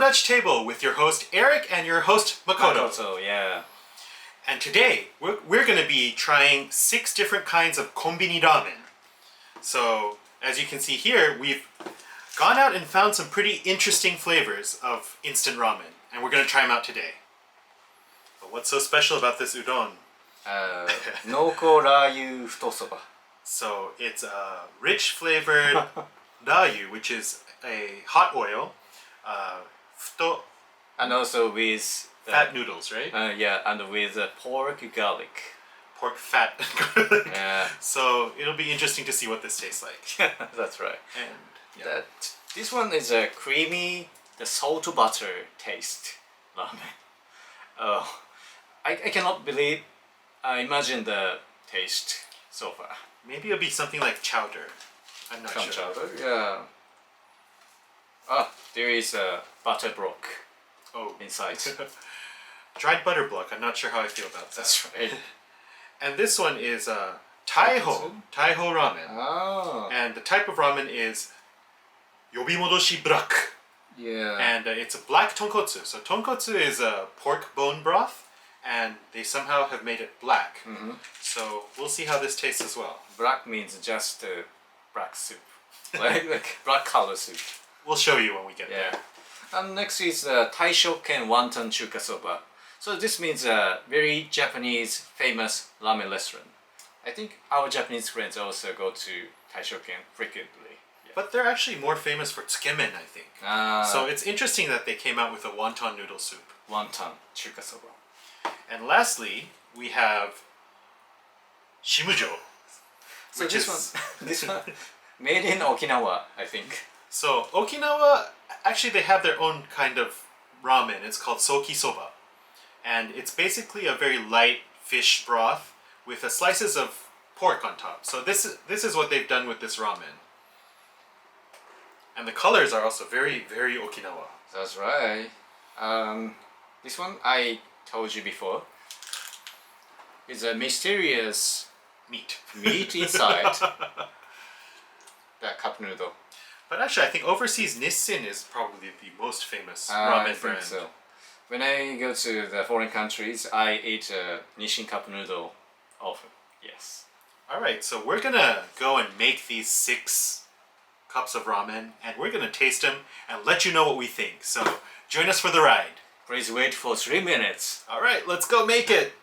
Tomodachi Table with your host Eric and your host Makoto. Makoto, yeah. And today we're going to be trying 6 different kinds of conbini ramen. So as you can see here, we've gone out and found some pretty interesting flavors of instant ramen, and we're going to try them out today. But what's so special about this udon? Noko Ryu Futosoba. So it's a rich flavored ryu, which is a hot oil, futo, And also with fat noodles, right? yeah, and with pork garlic. Pork fat. Yeah. So it'll be interesting to see what this tastes like. That's right. And yeah. This one is a creamy, the salt butter taste ramen. Oh, I cannot believe. I imagine the taste so far. Maybe it'll be something like chowder. I'm not sure. Chowder, yeah. Ah, there is a butter block inside. Dried butter block. I'm not sure how I feel about that. That's right. And this one is Taiho ramen. Oh. And the type of ramen is yobimodoshi black. Yeah. And it's a black tonkotsu. So tonkotsu is a pork bone broth, and they somehow have made it black. Mm-hmm. So we'll see how this tastes as well. Black means just black soup, like black color soup. We'll show you when we get Yeah. there. And next is Taishoken Wonton Chuka Soba. So this means a very Japanese famous ramen restaurant. I think our Japanese friends also go to Taishoken frequently. Yeah. But they're actually more famous for tsukemen, I think. So it's interesting that they came out with a wonton noodle soup. Wonton Chuka Soba. And lastly, we have Shimujo. So this one made in Okinawa, I think. So Okinawa, actually they have their own kind of ramen. It's called soki soba. And it's basically a very light fish broth with slices of pork on top. So this is what they've done with this ramen. And the colors are also very, very Okinawa. That's right. This one I told you before is a mysterious Meat inside the cup noodle. But actually, I think overseas Nissin is probably the most famous I ramen think brand. so. When I go to the foreign countries, I eat Nissin cup noodle often. Yes. All right, so we're gonna go and make these 6 cups of ramen, and we're gonna taste them and let you know what we think. So join us for the ride. Please wait for 3 minutes. All right, let's go make it.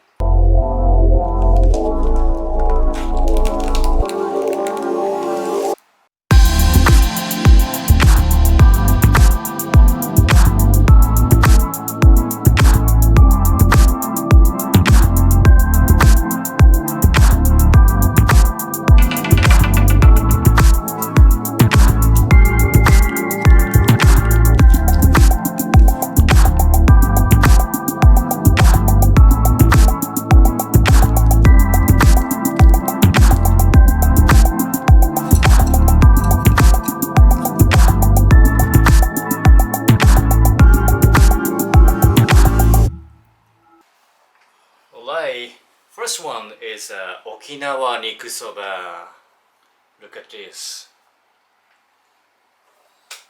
First one is Okinawa Niku Soba. Look at this.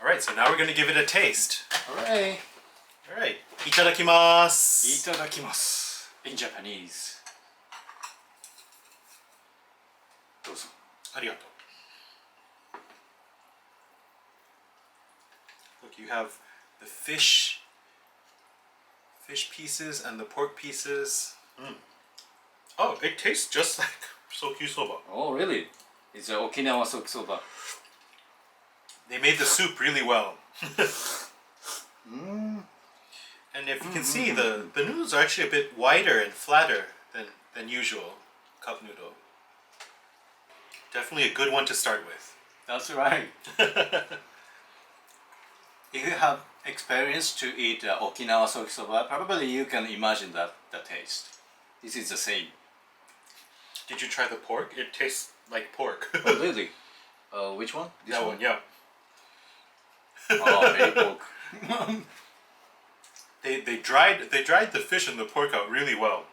All right, so now we're gonna give it a taste. Alright. All right, itadakimasu. Itadakimasu. In Japanese. どうぞ。ありがとう. Look, you have the fish pieces and the pork pieces. Oh, it tastes just like soki soba. Oh, really? It's Okinawa Soba. They made the soup really well. And if you can see, the noodles are actually a bit wider and flatter than usual cup noodle. Definitely a good one to start with. That's right. If you have experience to eat Okinawa soba, probably you can imagine the taste. This is the same. Did you try the pork? It tastes like pork. Oh, really? Which one? This that one, yeah. Oh, very pork. They dried the fish and the pork out really well.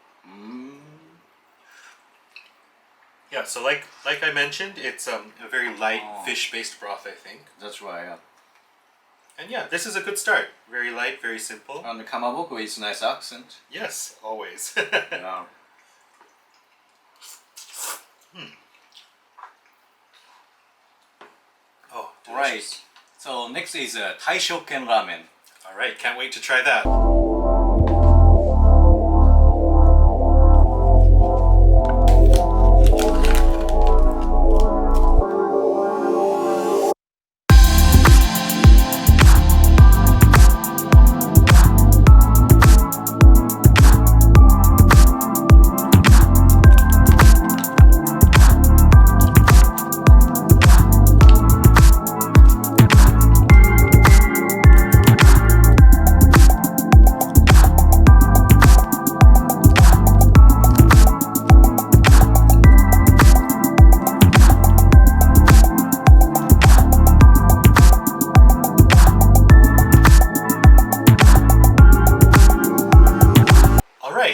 Yeah, so like I mentioned, it's a very light fish-based broth, I think. That's right. Yeah. And yeah, this is a good start. Very light, very simple. And the kamaboko is nice accent. Yes, always. Yeah. Oh, Alright. delicious. So next is Taishoken ramen. All right, can't wait to try that.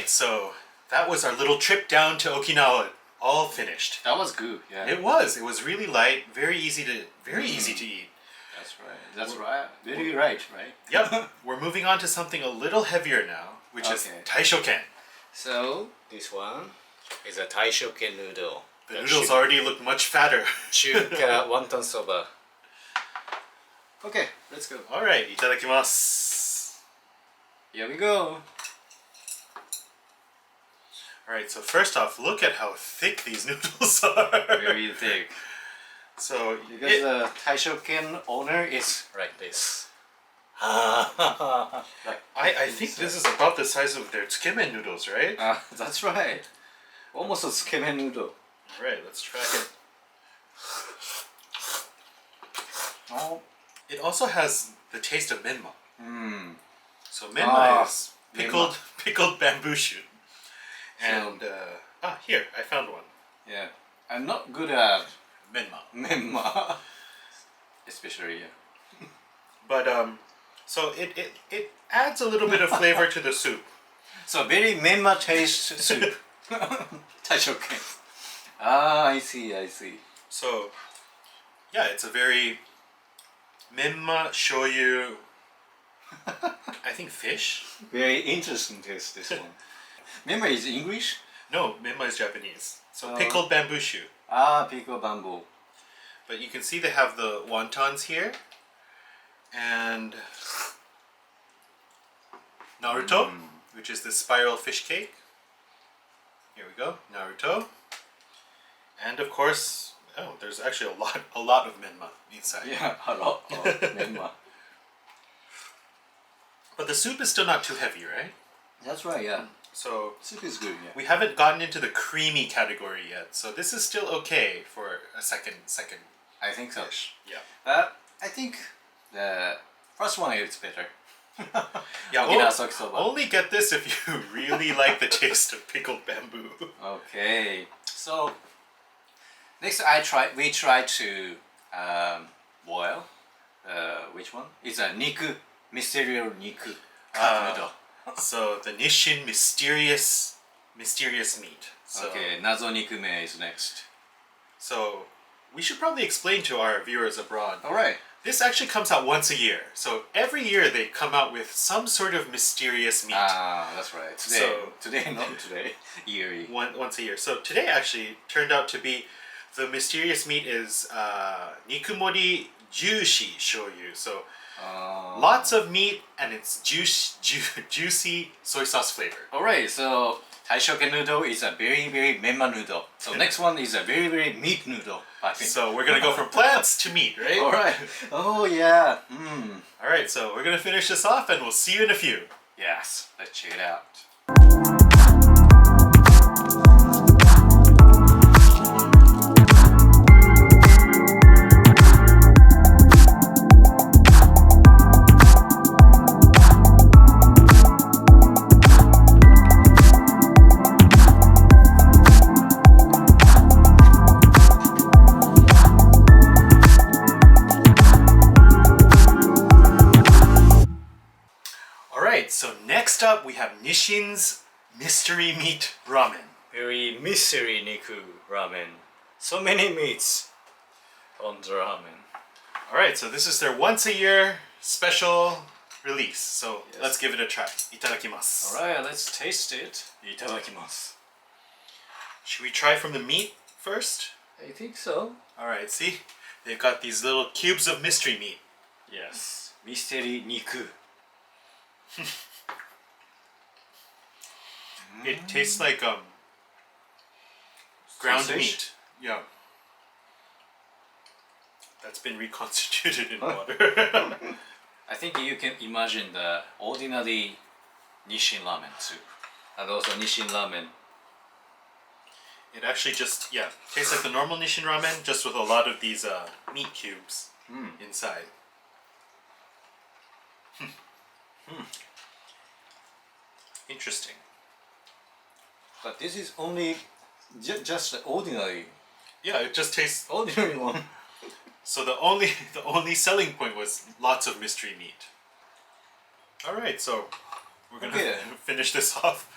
So that was our little trip down to Okinawa, all finished. That was good. Yeah. It was really light, very easy to eat. That's right. That's right. Very right, right? Yep. We're moving on to something a little heavier now, which is Taishoken. So this one is a Taishoken noodle. The noodles already look much fatter. Chuka Wonton Soba. Okay, let's go. All right, itadakimasu. Here we go. All right, so first off, look at how thick these noodles are. Very thick. So because the Taishoken owner is like this. I think this is about the size of their tsukemen noodles, right? That's right. Almost a tsukemen noodle. All right, let's try it. Oh. It also has the taste of menma. Mm. So menma is pickled bamboo shoot. And here, I found one. Yeah, I'm not good at menma, especially. Yeah. But so it adds a little bit of flavor to the soup. So very menma taste soup. Taishoken. I see. So yeah, it's a very menma shoyu. I think fish. Very interesting taste, this one. Menma is English? No, menma is Japanese. So pickled bamboo shoot. Pickled bamboo. But you can see they have the wontons here. And Naruto, which is the spiral fish cake. Here we go, Naruto. And of course, there's actually a lot of menma inside. Yeah, a lot of menma. But the soup is still not too heavy, right? That's right, yeah. So soup is good, yeah. We haven't gotten into the creamy category yet, so this is still okay for a second. I think so. Dish. Yeah. But I think the first one is better. Yeah. Okinawa Soba. Only get this if you really like the taste of pickled bamboo. Okay. So next, we try to boil. Which one? It's a niku, mysterious niku cup noodle. So the Nishin mysterious meat. So, okay, nazo nikume is next. So we should probably explain to our viewers abroad. All right. This actually comes out once a year. So every year they come out with some sort of mysterious meat. That's right. Today, not today. Yearly. Once a year. So today actually turned out to be the mysterious meat is nikumori juicy shoyu. So lots of meat and it's juicy soy sauce flavor. Alright, so Taishoken noodle is a very menma noodle. So next one is a very meat noodle, I think. So we're gonna go from plants to meat, right? Alright. Oh yeah. Alright, so we're gonna finish this off and we'll see you in a few. Yes, let's check it out. So next up we have Nishin's mystery meat ramen. Very mystery niku ramen. So many meats on the ramen. Alright, so this is their once a year special release. So Yes. let's give it a try. Itadakimasu. Alright, let's taste it. Itadakimasu. Should we try from the meat first? I think so. Alright, see? They've got these little cubes of mystery meat. Yes. Mystery niku. It tastes like ground Sausage? meat. Yeah. That's been reconstituted in water. I think you can imagine the ordinary Nishin ramen too. And also Nishin ramen. It actually just, tastes like the normal Nishin ramen, just with a lot of these meat cubes inside. Interesting. But this is only just the ordinary Yeah, it just tastes. ordinary one. So the only selling point was lots of mystery meat. All right, so we're gonna Okay. finish this off.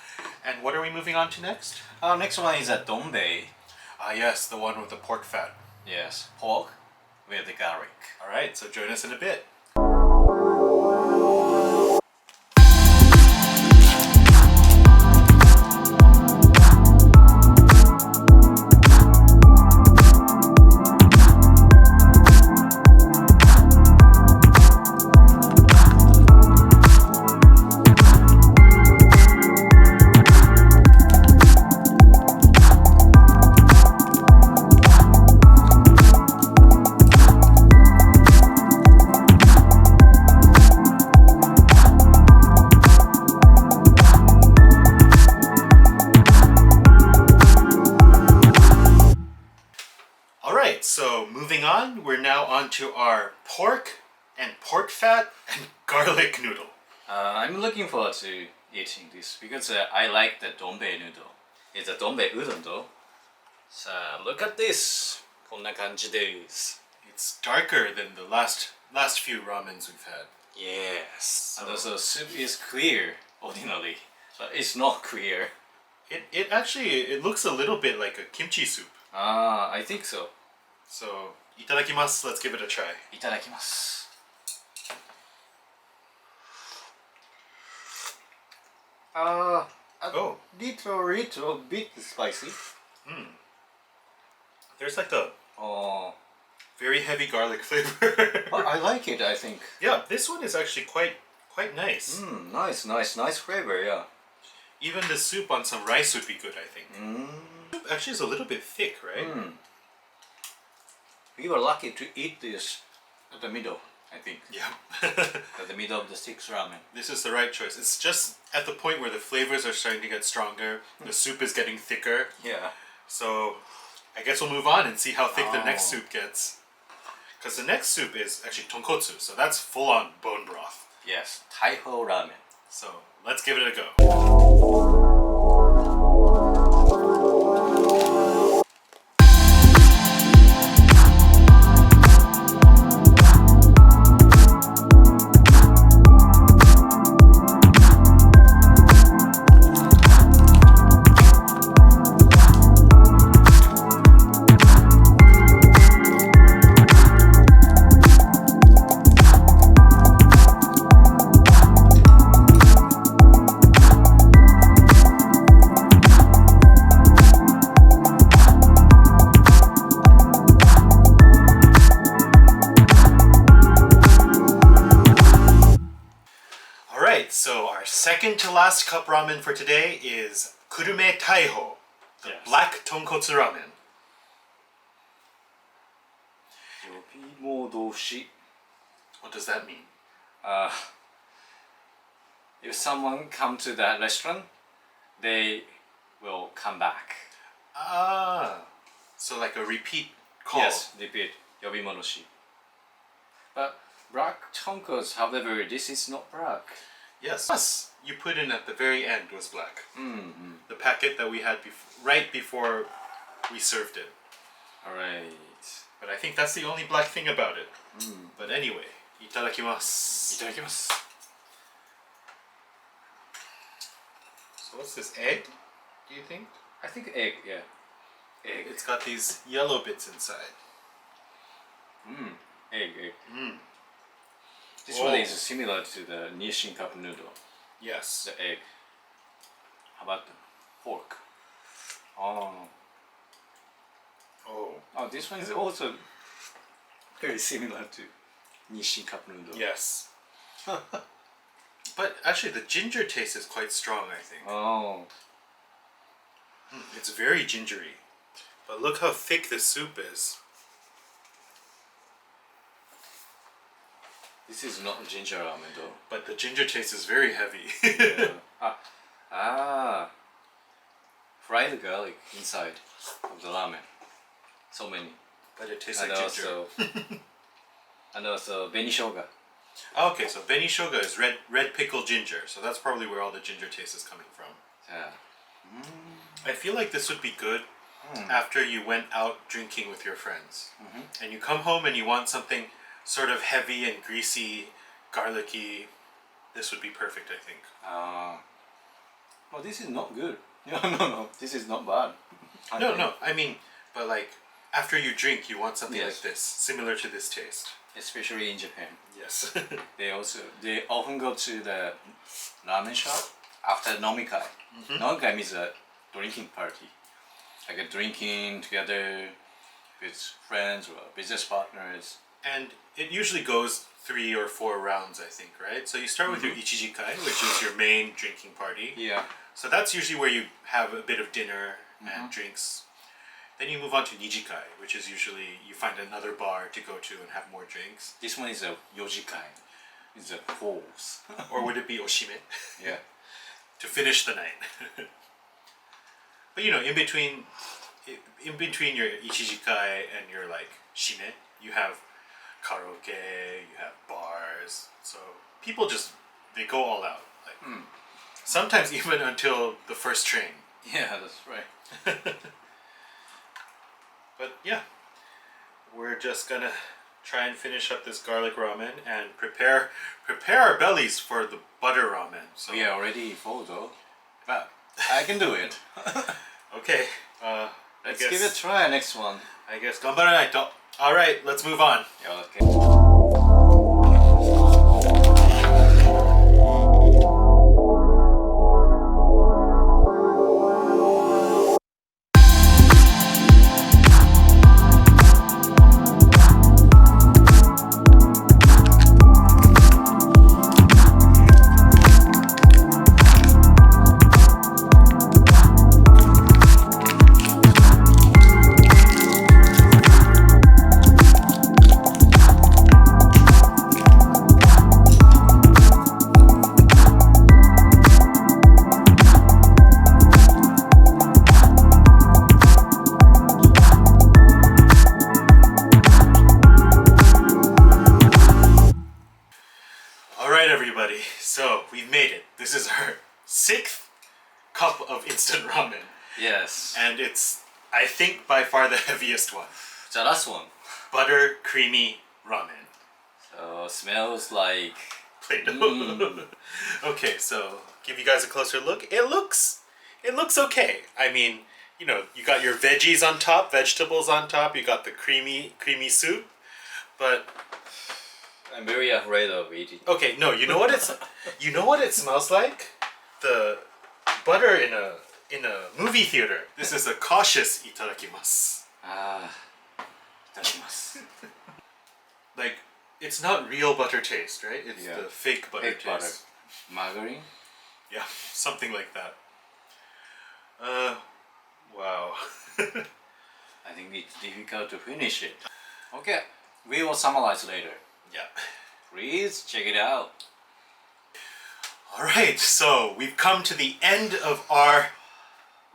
And what are we moving on to next? Our next one is a donbei. Ah, yes, the one with the pork fat. Yes, pork with the garlic. All right, so join us in a bit. Alright, so moving on, we're now on to our pork and pork fat and garlic noodle. I'm looking forward to eating this because I like the donbei noodle. It's a donbei udon though. So look at this. こんな感じです。 It's darker than the last few ramens we've had. Yes. And also soup is clear ordinarily, but it's not clear. It actually, it looks a little bit like a kimchi soup. Ah, I think so. So, itadakimasu, let's give it a try. いただきます。Oh, little bit spicy. there's like a Oh, very heavy garlic flavor. I like it. I think. Yeah, this one is actually quite nice. Nice flavor. Yeah. Even the soup on some rice would be good, I think. Soup actually is a little bit thick, right? We were lucky to eat this at the middle. I think Yeah. at the middle of the six ramen. This is the right choice. It's just at the point where the flavors are starting to get stronger. The soup is getting thicker. Yeah. So I guess we'll move on and see how thick the next Oh. soup gets. Because the next soup is actually tonkotsu, so that's full on bone broth. Yes. Taiho ramen. So let's give it a go. Alright, so our second to last cup ramen for today is Kurume Taiho, the Yes. black tonkotsu ramen. Yobimodoshi. What does that mean? If someone come to that restaurant, they will come back. Ah, so like a repeat call. Yes, repeat. Yobimodoshi. But black tonkotsu, however, this is not black. Yes. Plus, you put in at the very end was black. The packet that we had right before we served it. Alright. But I think that's the only black thing about it. But anyway, itadakimasu. いただきます。 So what's this, egg? Do you think? I think egg, yeah. Egg. It's got these yellow bits inside. Egg. This one is similar to the Nissin cup noodle. Yes. The egg. How about the pork? Oh. Oh, this one is also very similar to Nissin cup noodle. Yes. But actually, the ginger taste is quite strong, I think. Oh. It's very gingery. But look how thick the soup is. This is not ginger ramen though. But the ginger taste is very heavy. Fried garlic inside of the ramen. So many. But it tastes like ginger. And also benishoga. Okay, so benishoga is red pickled ginger. So that's probably where all the ginger taste is coming from. Yeah. I feel like this would be good after you went out drinking with your friends. And you come home and you want something sort of heavy and greasy, garlicky. This would be perfect, I think. Oh, this is not good. No. This is not bad. No. I mean, but like after you drink, you want something Yes. like this, similar to this taste. Especially in Japan. Yes. They often go to the ramen shop after nomikai. Nomikai means a drinking party. Like a drinking together with friends or business partners. And it usually goes 3 or 4 rounds, I think, right? So you start with your ichijikai, which is your main drinking party. Yeah. So that's usually where you have a bit of dinner and drinks. Then you move on to nijikai, which is usually you find another bar to go to and have more drinks. This one is a yojikai. It's a pause. Or would it be oshime? Yeah. To finish the night. But you know, in between your ichijikai and your like shime, you have karaoke, you have bars. So people they go all out. Like sometimes even until the first train. Yeah, that's right. But yeah, we're just gonna try and finish up this garlic ramen and prepare our bellies for the butter ramen. So We are already full though. But I can do it. okay, Let's give it a try next one. I guess ganbaranai. All right, let's move on. Yeah, okay. Everybody, so we've made it. This is our 6th cup of instant ramen, Yes. and it's, I think, by far the heaviest one. The last one. Butter creamy ramen. So smells like Play-Doh. Okay, so give you guys a closer look. It looks okay. I mean, you know, you got your veggies on top, vegetables on top. You got the creamy soup, but. I'm very afraid of eating. Okay, no, you know what it smells like? The butter in a movie theater. This is a cautious itadakimasu. Itadakimasu. Like, it's not real butter taste, right? It's Yeah. the fake butter Fake taste. butter. Margarine? Yeah, something like that. Wow. I think it's difficult to finish it. Okay, we will summarize later. Yeah. Please check it out. Alright, so we've come to the end of our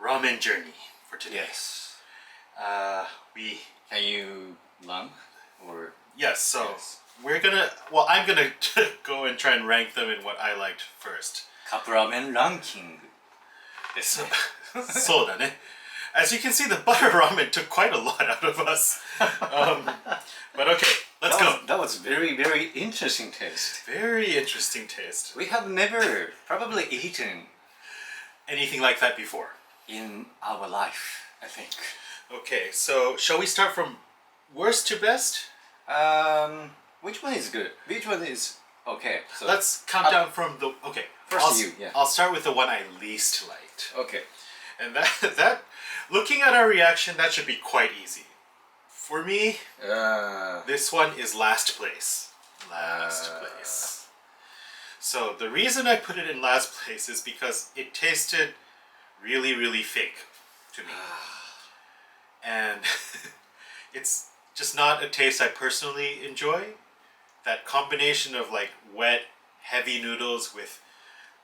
ramen journey for today. Yes. Can you rank or? Yes, so Yes. I'm gonna go and try and rank them in what I liked first. Cup ramen ranking. ですね。 So as you can see, the butter ramen took quite a lot out of us. But okay, let's go. That was very, very interesting taste. Very interesting taste. We have never probably eaten Anything like that before? in our life, I think. Okay, so shall we start from worst to best? Which one is good? Which one is Okay, so Let's count down from the. Okay, First you, yeah. I'll start with the one I least liked, okay. and that looking at our reaction, that should be quite easy. For me, this one is last place. Last place. So the reason I put it in last place is because it tasted really, really fake to me, and it's just not a taste I personally enjoy. That combination of like wet, heavy noodles with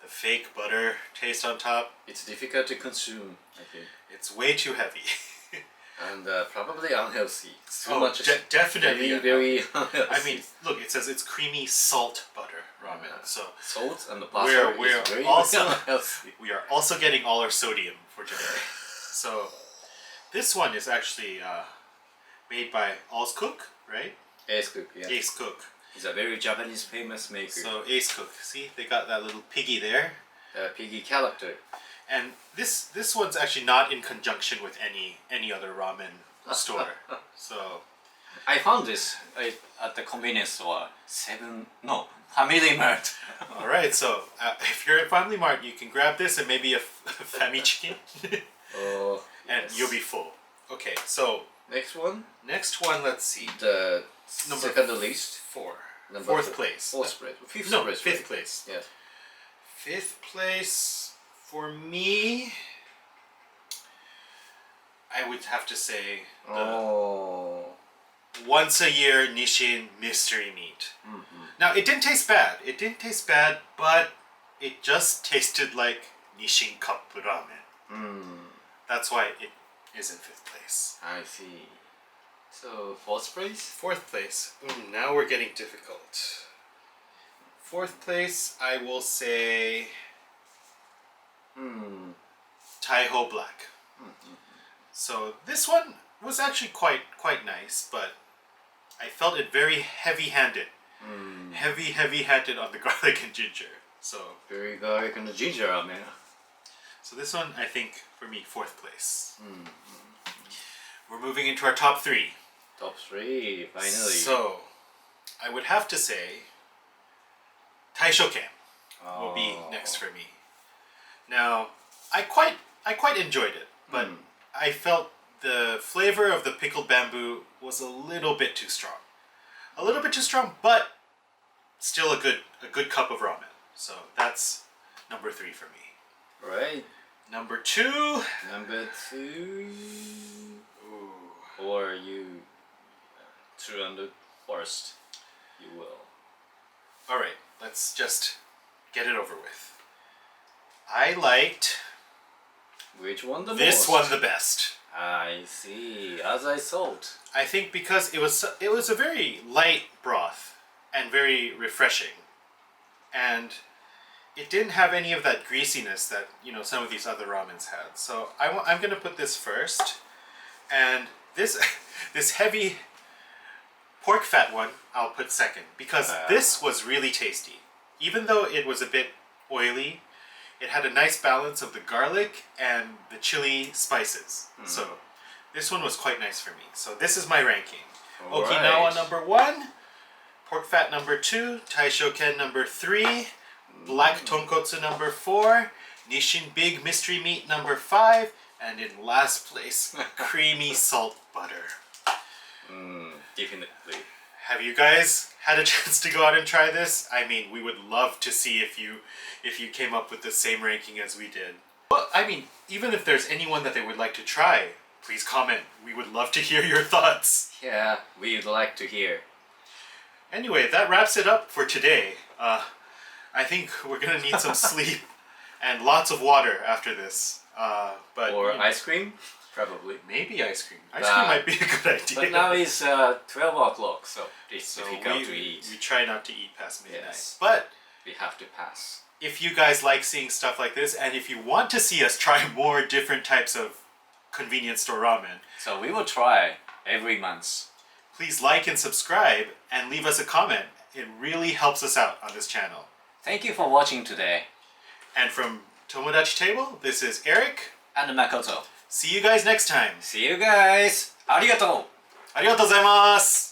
the fake butter taste on top. It's difficult to consume, I think. It's way too heavy. And probably unhealthy. Too Oh, much. definitely. Very unhealthy. I mean, look, it says it's creamy salt butter ramen. So salt and the butter we're is very also unhealthy. we are also getting all our sodium for today. So this one is actually made by Acecook, right? Acecook, yeah. Acecook. He's a very Japanese famous maker. So Acecook, see, they got that little piggy there. Piggy character. And this one's actually not in conjunction with any other ramen store. So I found this at the convenience store. Family Mart. all right, so if you're at Family Mart, you can grab this and maybe a Family chicken, Oh, and yes. you'll be full. Okay, so Next one. next one, let's see, The Number second least. fourth place. Fourth place. Fifth No, place. fifth right? place. Yeah. Fifth place for me, I would have to say the Oh. once a year Nishin mystery meat. Now it didn't taste bad. It didn't taste bad, but it just tasted like Nishin Cup Ramen. That's why it is in fifth place. I see. So fourth place. Fourth place. Now we're getting difficult. Fourth place, I will say Taiho Black. So this one was actually quite nice, but I felt it very heavy-handed. Heavy-handed on the garlic and ginger. So Very garlic and ginger ramen. so this one, I think, for me, fourth place. We're moving into our top three. Top three, finally. So I would have to say Taishoken will be next for me. Now, I quite enjoyed it, but I felt the flavor of the pickled bamboo was a little bit too strong. A little bit too strong, but still a good cup of ramen. So that's number 3 for me. Right. Number 2. Number 2. Ooh. Or you two on the first. You will. All right, let's just get it over with. I liked Which one the this most? one the best. I see. As I thought. I think because it was a very light broth and very refreshing, and it didn't have any of that greasiness that some of these other ramens had. So I'm gonna put this first, and this this heavy pork fat one I'll put second because this was really tasty. Even though it was a bit oily, it had a nice balance of the garlic and the chili spices. So this one was quite nice for me. So this is my ranking. All Okinawa right. number 1, pork fat number 2, Taishoken number 3, black tonkotsu number 4, Nishin Big Mystery Meat number 5, and in last place, creamy salt butter. Definitely. Have you guys had a chance to go out and try this? I mean, we would love to see if you came up with the same ranking as we did. Well, I mean, even if there's anyone that they would like to try, please comment. We would love to hear your thoughts. Yeah, we'd like to hear. Anyway, that wraps it up for today. I think we're gonna need some sleep and lots of water after this. But Or ice cream? Probably. maybe ice cream. Ice cream might be a good idea. But now it's 12 o'clock, so it's so difficult to eat. we try not to eat past midnight. Yes. But We have to pass. if you guys like seeing stuff like this, and if you want to see us try more different types of convenience store ramen, So we will try every month. please like and subscribe and leave us a comment. It really helps us out on this channel. Thank you for watching today. And from Tomodachi Table, this is Eric. And Makoto. See you guys next time. See you guys. ありがとう。ありがとうございます。